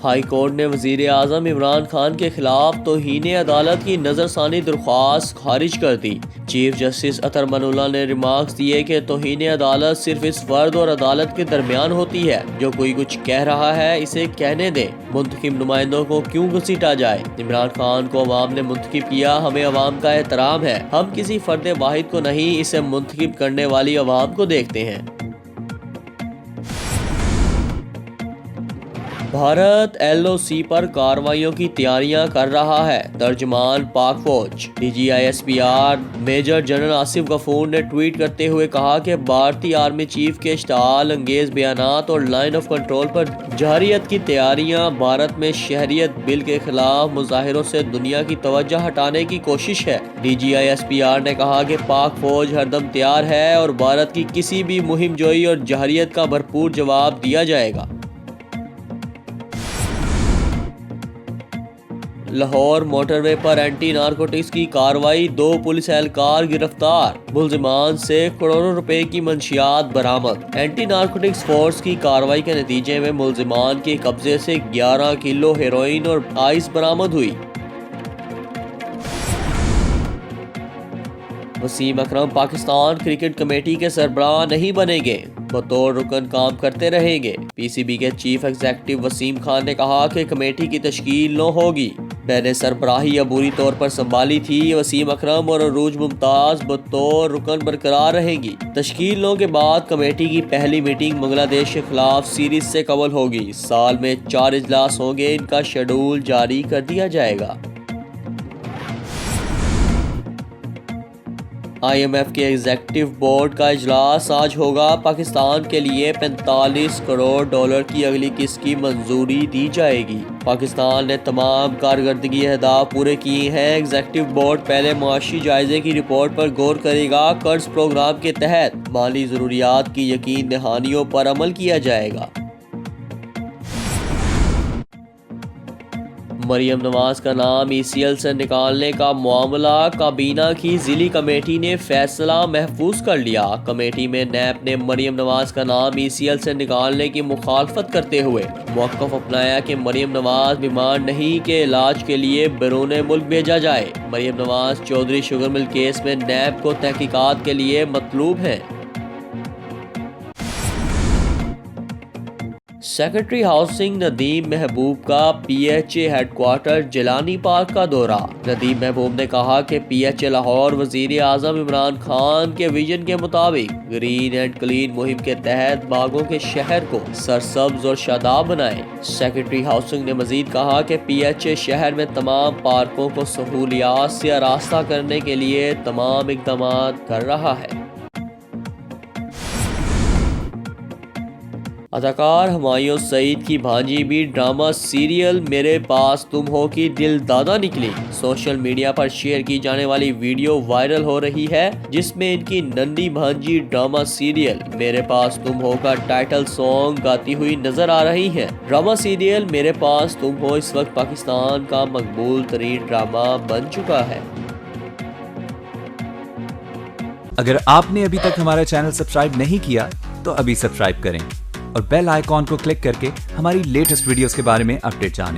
High court نے وزیر اعظم عمران خان کے خلاف توہین عدالت کی نظر ثانی درخواست خارج کر دی۔ چیف جسٹس اطہر من اللہ نے ریمارکس دیے کہ توہین عدالت صرف اس فرد اور عدالت کے درمیان ہوتی ہے۔ جو کوئی کچھ کہہ رہا ہے اسے کہنے دیں، منتخب نمائندوں کو کیوں گھسیٹا جائے؟ عمران خان کو عوام نے منتخب کیا، ہمیں عوام کا احترام ہے، ہم کسی فرد واحد کو نہیں، اسے منتخب کرنے والی عوام کو دیکھتے ہیں۔ بھارت ایل او سی پر کارروائیوں کی تیاریاں کر رہا ہے، ترجمان پاک فوج۔ D G I S P R major general Asif Ghafoor نے ٹویٹ کرتے ہوئے کہا کہ بھارتی آرمی چیف کے اشتعال انگیز بیانات اور لائن آف کنٹرول پر جارحیت کی تیاریاں بھارت میں شہریت بل کے خلاف مظاہروں سے دنیا کی توجہ ہٹانے کی کوشش ہے۔ D G I S P R نے کہا کہ پاک فوج ہر دم تیار ہے اور بھارت کی کسی بھی مہم جوئی اور جارحیت کا بھرپور جواب دیا جائے گا۔ لاہور موٹر وے پر اینٹی نارکوٹکس کی کارروائی، 2 پولیس اہلکار گرفتار، ملزمان سے کروڑوں روپے کی منشیات برآمد۔ اینٹی نارکوٹکس فورس کی کارروائی کے نتیجے میں ملزمان کے قبضے سے 11 کلو ہیروئن اور آئس برآمد ہوئی۔ وسیم اکرم پاکستان کرکٹ کمیٹی کے سربراہ نہیں بنیں گے، بطور رکن کام کرتے رہیں گے۔ پی سی بی کے چیف ایگزیکٹو وسیم خان نے کہا کہ کمیٹی کی تشکیل نو ہوگی۔ میں نے سربراہی عبوری طور پر سنبھالی تھی، وسیم اکرم اور عروج ممتاز بطور رکن برقرار رہیں گی۔ تشکیل نو کے بعد کمیٹی کی پہلی میٹنگ بنگلہ دیش کے خلاف سیریز سے قبل ہوگی۔ سال میں 4 اجلاس ہوں گے، ان کا شیڈول جاری کر دیا جائے گا۔ آئی ایم ایف کے ایگزیکٹو بورڈ کا اجلاس آج ہوگا۔ پاکستان کے لیے 45 کروڑ ڈالر کی اگلی قسط کی منظوری دی جائے گی۔ پاکستان نے تمام کارکردگی اہداف پورے کیے ہیں۔ ایگزیکٹو بورڈ پہلے معاشی جائزے کی رپورٹ پر غور کرے گا۔ قرض پروگرام کے تحت مالی ضروریات کی یقین دہانیوں پر عمل کیا جائے گا۔ مریم نواز کا نام ای سی ایل سے نکالنے کا معاملہ، کابینہ کی ذیلی کمیٹی نے فیصلہ محفوظ کر لیا۔ کمیٹی میں نیب نے مریم نواز کا نام ای سی ایل سے نکالنے کی مخالفت کرتے ہوئے موقف اپنایا کہ مریم نواز بیمار نہیں کہ علاج کے لیے بیرون ملک بھیجا جائے۔ Maryam Nawaz Chaudhry sugar mill case میں نیب کو تحقیقات کے لیے مطلوب ہیں۔ سیکرٹری ہاؤسنگ ندیم محبوب کا P H A headquarter Jilani park کا دورہ۔ ندیم محبوب نے کہا کہ پی ایچ اے لاہور وزیر اعظم عمران خان کے ویژن کے مطابق گرین اینڈ کلین مہم کے تحت باغوں کے شہر کو سرسبز اور شاداب بنائے۔ سیکرٹری ہاؤسنگ نے مزید کہا کہ پی ایچ اے شہر میں تمام پارکوں کو سہولیات سے آراستہ کرنے کے لیے تمام اقدامات کر رہا ہے۔ اداکار ہمایوں سعید کی بھانجی بھی ڈرامہ سیریل میرے پاس تم ہو کی دل دادا نکلی۔ سوشل میڈیا پر شیئر کی جانے والی ویڈیو وائرل ہو رہی ہے، جس میں ان کی ننھی بھانجی ڈرامہ سیریل میرے پاس تم ہو کا ٹائٹل سانگ گاتی ہوئی نظر آ رہی ہیں۔ ڈرامہ سیریل میرے پاس تم ہو اس وقت پاکستان کا مقبول ترین ڈرامہ بن چکا ہے۔ اگر آپ نے ابھی تک ہمارا چینل سبسکرائب نہیں کیا تو ابھی سبسکرائب کریں اور بیل آئیکن کو کلک کر کے ہماری لیٹسٹ ویڈیوز کے بارے میں اپڈیٹ جانیں۔